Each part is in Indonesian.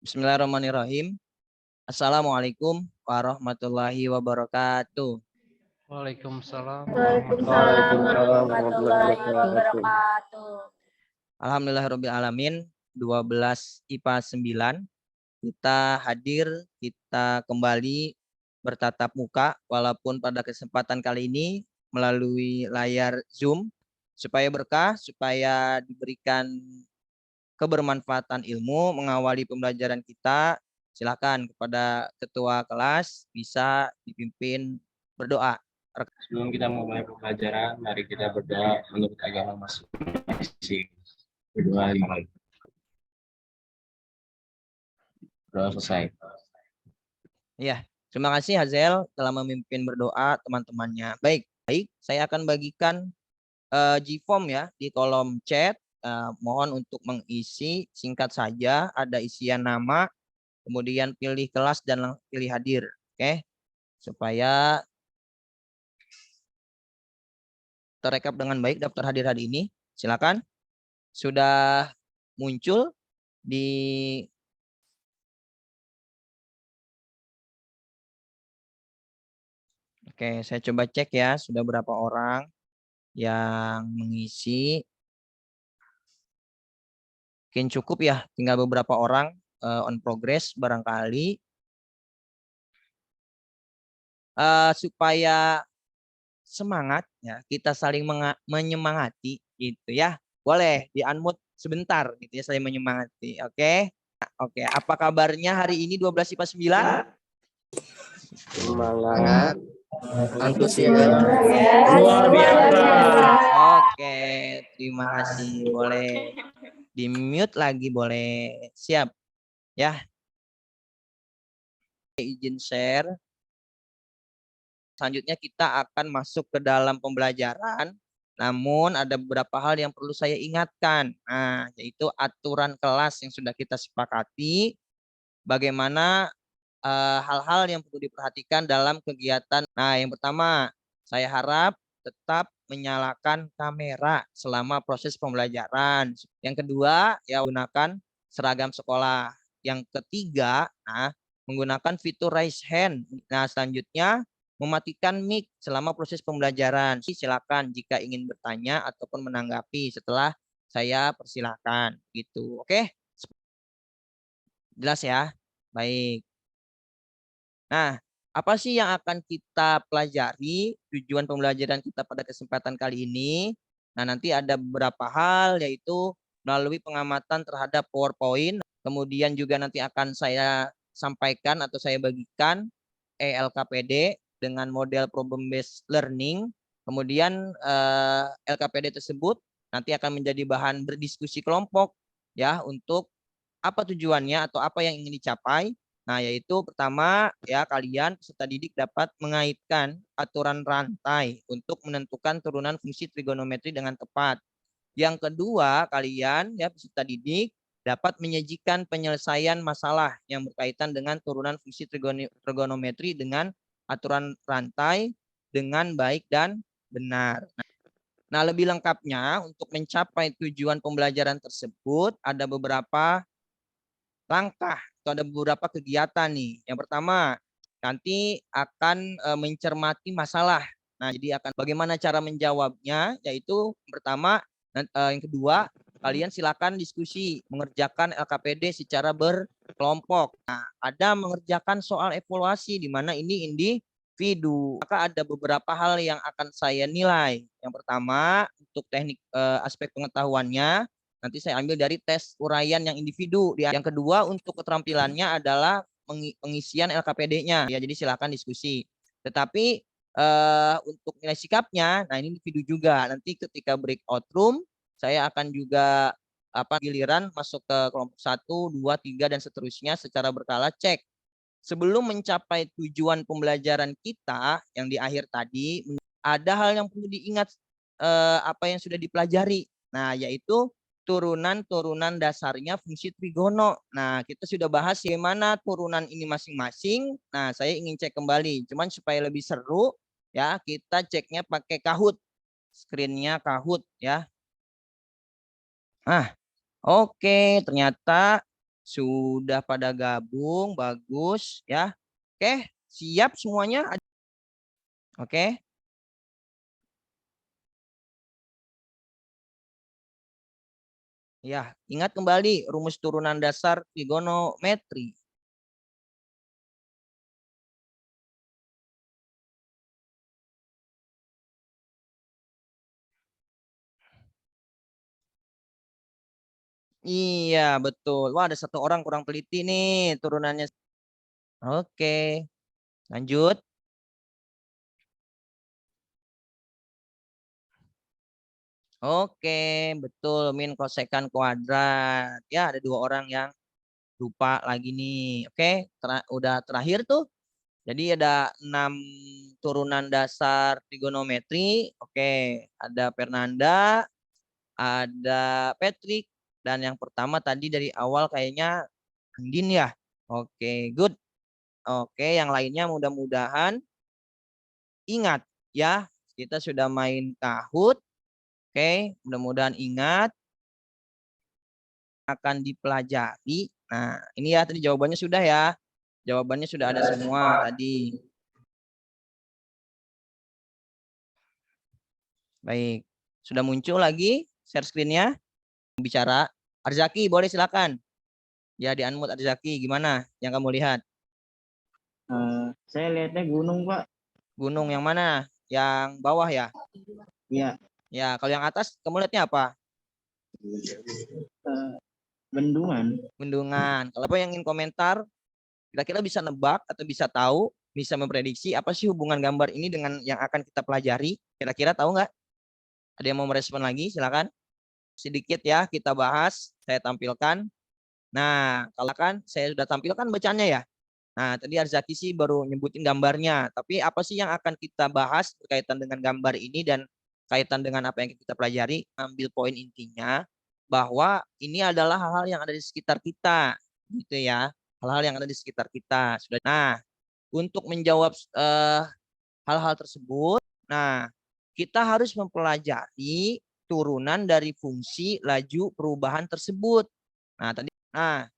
Bismillahirrahmanirrahim. Assalamualaikum warahmatullahi wabarakatuh. Waalaikumsalam warahmatullahi Waalaikumsalam Waalaikumsalam wabarakatuh. warahmatullahi warahmatullahi wabarakatuh. wabarakatuh. Alhamdulillahirabbil alamin. 12 IPA 9. Kita hadir, kita kembali bertatap muka walaupun pada kesempatan kali ini melalui layar Zoom supaya berkah, supaya diberikan kebermanfaatan ilmu mengawali pembelajaran kita. Silakan kepada ketua kelas bisa dipimpin berdoa. Sebelum kita memulai pembelajaran, mari kita berdoa menurut agama masing-masing. Berdoa 5 menit. Doa selesai. Ya, terima kasih Hazel telah memimpin berdoa teman-temannya. Baik, saya akan bagikan Gform ya di kolom chat. Mohon untuk mengisi singkat saja, ada isian nama, kemudian pilih kelas dan pilih hadir. Oke, supaya terekap dengan baik daftar hadir hari ini. Silakan. Sudah muncul di Oke, saya coba cek ya, sudah berapa orang yang mengisi. Mungkin cukup ya, tinggal beberapa orang on progress barangkali. Supaya semangat ya, kita saling menyemangati gitu ya. Boleh di-unmute sebentar gitu ya, saling menyemangati. Oke. Oke, apa kabarnya hari ini 12 IPA 9? Semangat, Antusias. Luar biasa. Oke, terima kasih. Boleh di-mute lagi, boleh. Siap ya. Izin share. Selanjutnya kita akan masuk ke dalam pembelajaran. Namun ada beberapa hal yang perlu saya ingatkan. Nah, yaitu aturan kelas yang sudah kita sepakati. Bagaimana hal-hal yang perlu diperhatikan dalam kegiatan. Nah, yang pertama, saya harap tetap menyalakan kamera selama proses pembelajaran. Yang kedua, ya gunakan seragam sekolah. Yang ketiga, menggunakan fitur raise hand. Nah, selanjutnya mematikan mic selama proses pembelajaran. Silakan jika ingin bertanya ataupun menanggapi setelah saya persilakan gitu. Oke? Jelas ya? Baik. Nah, apa sih yang akan kita pelajari? Tujuan pembelajaran kita pada kesempatan kali ini. Nah, nanti ada beberapa hal yaitu melalui pengamatan terhadap PowerPoint. Kemudian juga nanti akan saya sampaikan atau saya bagikan LKPD dengan model problem based learning. Kemudian LKPD tersebut nanti akan menjadi bahan berdiskusi kelompok ya untuk apa tujuannya atau apa yang ingin dicapai. Nah, yaitu pertama ya kalian peserta didik dapat mengaitkan aturan rantai untuk menentukan turunan fungsi trigonometri dengan tepat. Yang kedua, kalian ya peserta didik dapat menyajikan penyelesaian masalah yang berkaitan dengan turunan fungsi trigonometri dengan aturan rantai dengan baik dan benar. Nah, lebih lengkapnya untuk mencapai tujuan pembelajaran tersebut ada beberapa langkah atau ada beberapa kegiatan nih. Yang pertama, nanti akan mencermati masalah. Nah, jadi akan bagaimana cara menjawabnya, yaitu pertama, yang kedua, kalian silakan diskusi mengerjakan LKPD secara berkelompok. Nah, ada mengerjakan soal evaluasi di mana ini individu. Maka ada beberapa hal yang akan saya nilai. Yang pertama, untuk teknik aspek pengetahuannya, nanti saya ambil dari tes uraian yang individu. Yang kedua untuk keterampilannya adalah pengisian LKPD-nya. Ya, jadi silakan diskusi. Tetapi untuk nilai sikapnya, nah ini individu juga. Nanti ketika breakout room, saya akan juga giliran masuk ke kelompok 1, 2, 3 dan seterusnya secara berkala cek. Sebelum mencapai tujuan pembelajaran kita yang di akhir tadi, ada hal yang perlu diingat apa yang sudah dipelajari. Nah, yaitu turunan-turunan dasarnya fungsi trigono. Nah, kita sudah bahas bagaimana turunan ini masing-masing. Nah, saya ingin cek kembali. Cuman supaya lebih seru, ya kita ceknya pakai Kahoot. Screen-nya Kahoot ya. Oke, ternyata sudah pada gabung, bagus ya. Oke, siap semuanya? Oke. Ya, ingat kembali rumus turunan dasar trigonometri. Iya, betul. Wah, ada satu orang kurang teliti nih turunannya. Oke, lanjut. Oke, betul. Min kosekan kuadrat. Ya, ada dua orang yang lupa lagi nih. Oke, udah terakhir tuh. Jadi ada 6 turunan dasar trigonometri. Oke, ada Fernanda, ada Patrick, dan yang pertama tadi dari awal kayaknya Andin ya. Oke, good. Oke, yang lainnya mudah-mudahan ingat ya. Kita sudah main Kahoot. Oke, mudah-mudahan ingat akan dipelajari. Nah, ini ya tadi jawabannya sudah ya. Jawabannya sudah ada semua tadi. Baik. Sudah muncul lagi share screen-nya. Bicara. Arzaki, boleh silakan. Ya, di unmute Arzaki. Gimana yang kamu lihat? Saya lihatnya gunung, Pak. Gunung yang mana? Yang bawah ya? Iya. Ya, kalau yang atas kamu lihatnya apa? Bendungan. Bendungan. Kalau apa yang ingin komentar, kira-kira bisa nebak atau bisa tahu, bisa memprediksi apa sih hubungan gambar ini dengan yang akan kita pelajari? Kira-kira tahu nggak? Ada yang mau merespon lagi? Silakan. Sedikit ya kita bahas, saya tampilkan. Nah, kalau kan saya sudah tampilkan bacaannya ya. Nah, tadi Arzaki sih baru nyebutin gambarnya. Tapi apa sih yang akan kita bahas berkaitan dengan gambar ini dan kaitan dengan apa yang kita pelajari? Ambil poin intinya bahwa ini adalah hal-hal yang ada di sekitar kita, gitu ya. Hal-hal yang ada di sekitar kita. Sudah. Nah, untuk menjawab hal-hal tersebut, nah kita harus mempelajari turunan dari fungsi laju perubahan tersebut. Nah,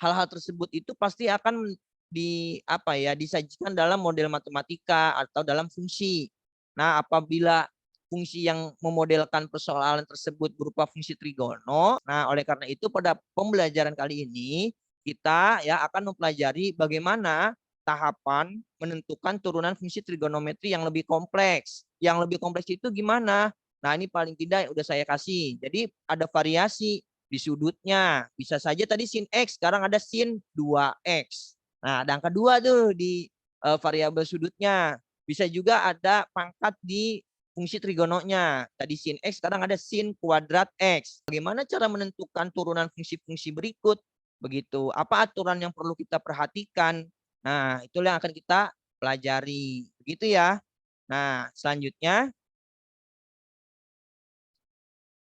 hal-hal tersebut itu pasti akan disajikan dalam model matematika atau dalam fungsi. Nah, apabila fungsi yang memodelkan persoalan tersebut berupa fungsi trigono, nah oleh karena itu pada pembelajaran kali ini kita ya akan mempelajari bagaimana tahapan menentukan turunan fungsi trigonometri yang lebih kompleks. Yang lebih kompleks itu gimana? Nah, ini paling tidak udah saya kasih. Jadi ada variasi di sudutnya. Bisa saja tadi sin X, sekarang ada sin 2X. Nah, ada angka 2 tuh di variabel sudutnya. Bisa juga ada pangkat di fungsi trigononya. Tadi sin X, sekarang ada sin kuadrat X. Bagaimana cara menentukan turunan fungsi-fungsi berikut? Begitu. Apa aturan yang perlu kita perhatikan? Nah, itulah yang akan kita pelajari. Begitu ya. Nah, selanjutnya.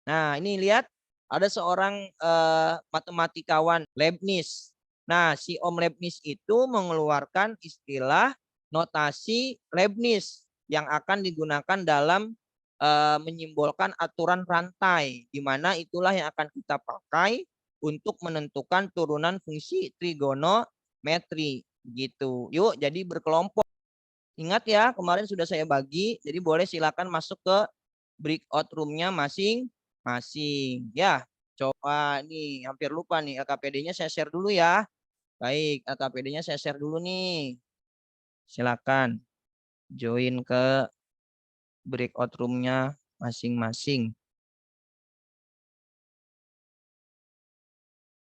Nah, ini lihat ada seorang matematikawan Leibniz. Nah, si Om Leibniz itu mengeluarkan istilah notasi Leibniz yang akan digunakan dalam menyimbolkan aturan rantai, di mana itulah yang akan kita pakai untuk menentukan turunan fungsi trigonometri. Gitu. Yuk, jadi berkelompok. Ingat ya, kemarin sudah saya bagi, jadi boleh silakan masuk ke breakout room-nya masing-masing. Ya, coba nih, hampir lupa nih, LKPD-nya saya share dulu ya. Baik, LKPD-nya saya share dulu nih. Silakan join ke breakout room-nya masing-masing.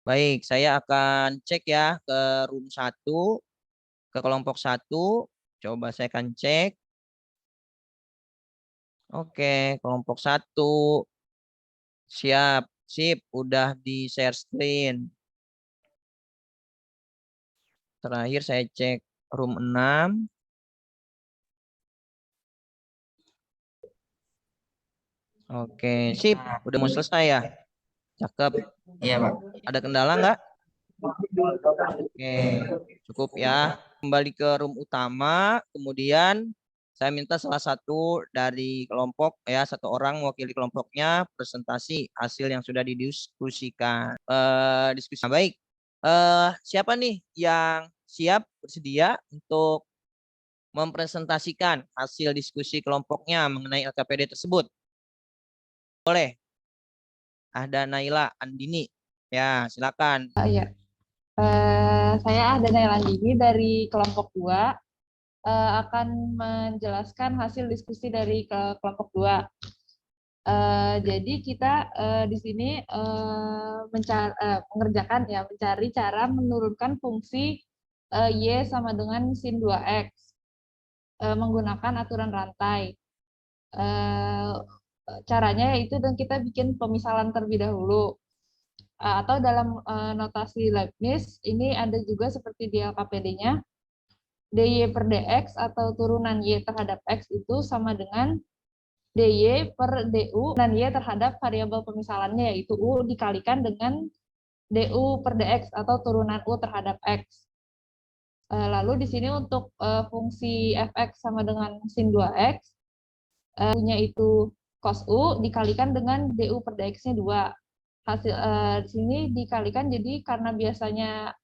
Baik, saya akan cek ya ke room 1, ke kelompok 1. Coba saya akan cek. Oke, kelompok 1. Siap, sip, udah di share screen. Terakhir saya cek room 6. Oke, sip, udah mau selesai ya. Cakep. Iya, Pak. Ada kendala nggak? Oke, cukup ya. Kembali ke room utama, kemudian saya minta salah satu dari kelompok ya, satu orang mewakili kelompoknya presentasi hasil yang sudah didiskusikan. Diskusi. Baik. Siapa nih yang siap bersedia untuk mempresentasikan hasil diskusi kelompoknya mengenai LKPD tersebut? Boleh. Ada Naila Andini. Ya, silakan. Iya. Saya Dana Landini dari kelompok 2 akan menjelaskan hasil diskusi dari kelompok 2. Jadi kita di sini mencari cara menurunkan fungsi Y sama dengan sin 2X menggunakan aturan rantai. Caranya yaitu dan kita bikin pemisalan terlebih dahulu. Atau dalam notasi Leibniz, ini ada juga seperti di LKPD-nya, dy per dx atau turunan y terhadap x itu sama dengan dy per du dan y terhadap variabel pemisalannya, yaitu u dikalikan dengan du per dx atau turunan u terhadap x. Lalu di sini untuk fungsi fx sama dengan sin 2x, u-nya itu cos u dikalikan dengan du per dx-nya 2. Hasil di sini dikalikan, jadi karena biasanya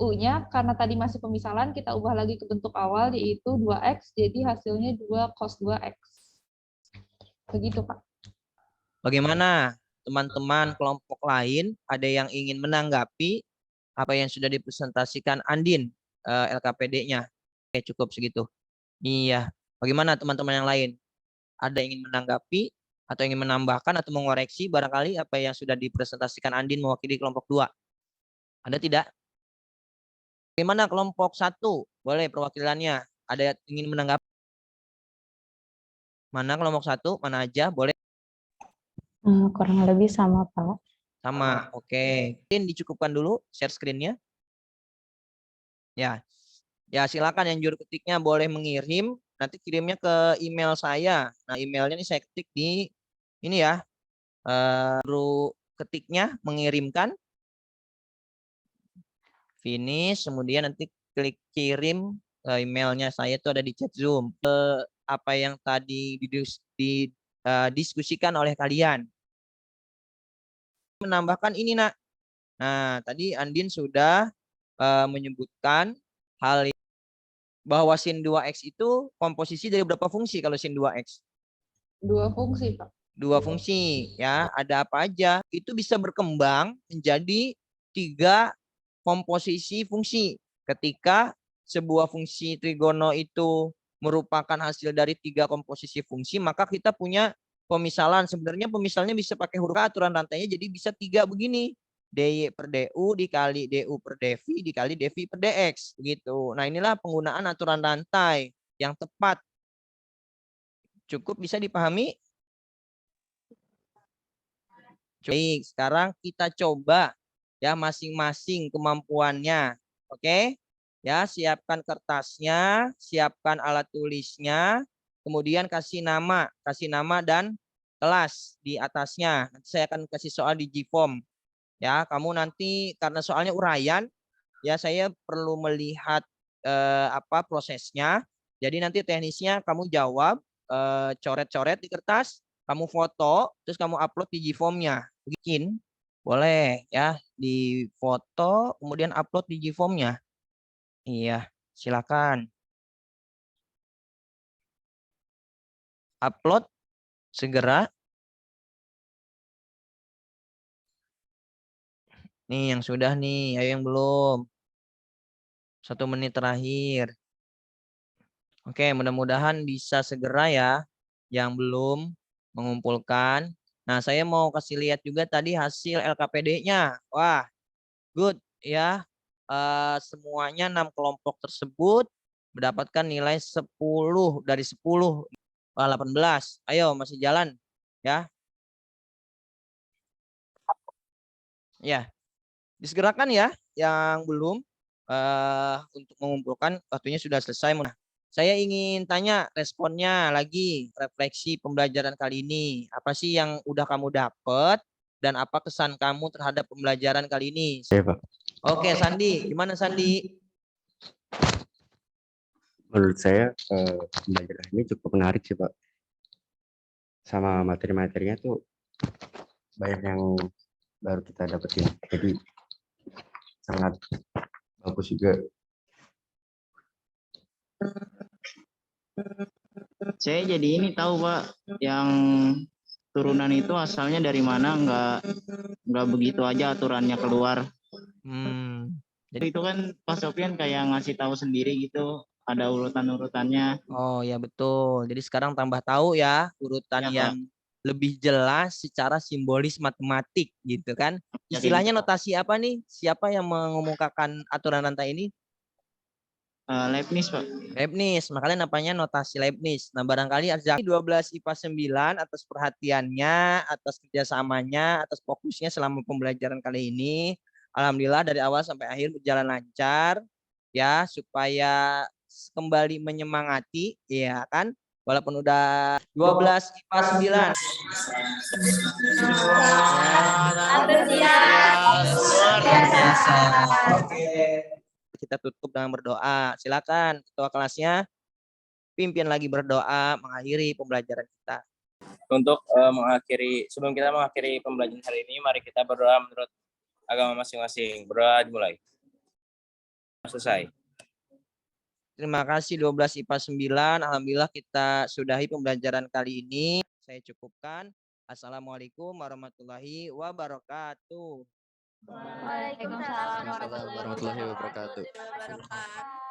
u-nya karena tadi masih pemisalan kita ubah lagi ke bentuk awal yaitu 2x, jadi hasilnya 2 cos 2x. Begitu, Pak. Bagaimana teman-teman kelompok lain, ada yang ingin menanggapi apa yang sudah dipresentasikan Andin LKPD-nya? Oke, cukup segitu. Iya. Bagaimana teman-teman yang lain? Ada yang ingin menanggapi atau ingin menambahkan atau mengoreksi barangkali apa yang sudah dipresentasikan Andin mewakili kelompok 2? Ada tidak? Bagaimana kelompok 1? Boleh perwakilannya. Ada yang ingin menanggapi? Mana kelompok 1? Mana aja? Boleh. Kurang lebih sama, Pak. Sama, oke. Mungkin dicukupkan dulu share screen-nya. Ya. Ya, silakan yang juru ketiknya boleh mengirim. Nanti kirimnya ke email saya. Nah, emailnya ini saya ketik di ini ya. Juru ketiknya mengirimkan. Finish, kemudian nanti klik kirim emailnya saya itu ada di chat Zoom. Apa yang tadi didiskusikan oleh kalian. Menambahkan ini, Nak. Nah, tadi Andin sudah menyebutkan hal bahwa sin 2x itu komposisi dari berapa fungsi kalau sin 2x? 2 fungsi, Pak. 2 fungsi, ya. Ada apa aja? Itu bisa berkembang menjadi 3 komposisi fungsi. Ketika sebuah fungsi trigono itu merupakan hasil dari 3 komposisi fungsi, maka kita punya pemisalan. Sebenarnya pemisalnya bisa pakai huruf aturan rantainya, jadi bisa 3 begini. dy per du dikali du per dv dikali dv per dx. Begitu. Nah, inilah penggunaan aturan rantai yang tepat. Cukup bisa dipahami? Baik, sekarang kita coba ya masing-masing kemampuannya. Oke? Ya, siapkan kertasnya, siapkan alat tulisnya, kemudian kasih nama dan kelas di atasnya. Nanti saya akan kasih soal di Gform. Ya, kamu nanti karena soalnya uraian, ya saya perlu melihat apa prosesnya. Jadi nanti teknisnya kamu jawab, coret-coret di kertas, kamu foto, terus kamu upload di Gform-nya. Bikin, boleh ya, di foto, kemudian upload di Gform-nya. Iya, silakan. Upload segera. Nih yang sudah nih, ayo yang belum. 1 menit terakhir. Oke, mudah-mudahan bisa segera ya yang belum mengumpulkan. Nah, saya mau kasih lihat juga tadi hasil LKPD-nya. Wah, good ya. Semuanya 6 kelompok tersebut mendapatkan nilai 10 dari 10. Wah, 18. Ayo, masih jalan ya. Ya. Disegerakan ya yang belum untuk mengumpulkan, waktunya sudah selesai. Saya ingin tanya responnya lagi, refleksi pembelajaran kali ini. Apa sih yang udah kamu dapat? dan apa kesan kamu terhadap pembelajaran kali ini? Iya, Pak. Oke, Sandi, gimana Sandi? Menurut saya pembelajaran ini cukup menarik sih, Pak. Sama materi-materinya tuh banyak yang baru kita dapetin. Jadi sangat bagus juga. Saya jadi ini tahu Pak, yang turunan itu asalnya dari mana, nggak begitu aja aturannya keluar. Jadi itu kan Pak Sofyan kayak ngasih tahu sendiri gitu, ada urutan-urutannya. Oh ya betul. Jadi sekarang tambah tahu ya urutan Ya, Pak. yang lebih jelas secara simbolis matematik gitu kan. Ya, Istilahnya kayak gitu, Pak. notasi apa nih? Siapa yang mengemukakan aturan rantai ini? Leibniz Pak. Leibniz, makanya namanya notasi Leibniz. Nah, barangkali Arzaki 12 IPA 9 atas perhatiannya, atas kerjasamanya, atas fokusnya selama pembelajaran kali ini. Alhamdulillah dari awal sampai akhir berjalan lancar ya, supaya kembali menyemangati ya kan. Walaupun udah 12 IPA 9. Oke. Kita tutup dengan berdoa. Silakan ketua kelasnya pimpin lagi berdoa mengakhiri pembelajaran kita. Untuk sebelum kita mengakhiri pembelajaran hari ini, mari kita berdoa menurut agama masing-masing. Berdoa dimulai. Selesai. Terima kasih 12 IPA 9. Alhamdulillah kita sudahi pembelajaran kali ini. Saya cukupkan. Assalamualaikum warahmatullahi wabarakatuh. Waalaikumsalam warahmatullahi warahmatullahi wabarakatuh. wabarakatuh.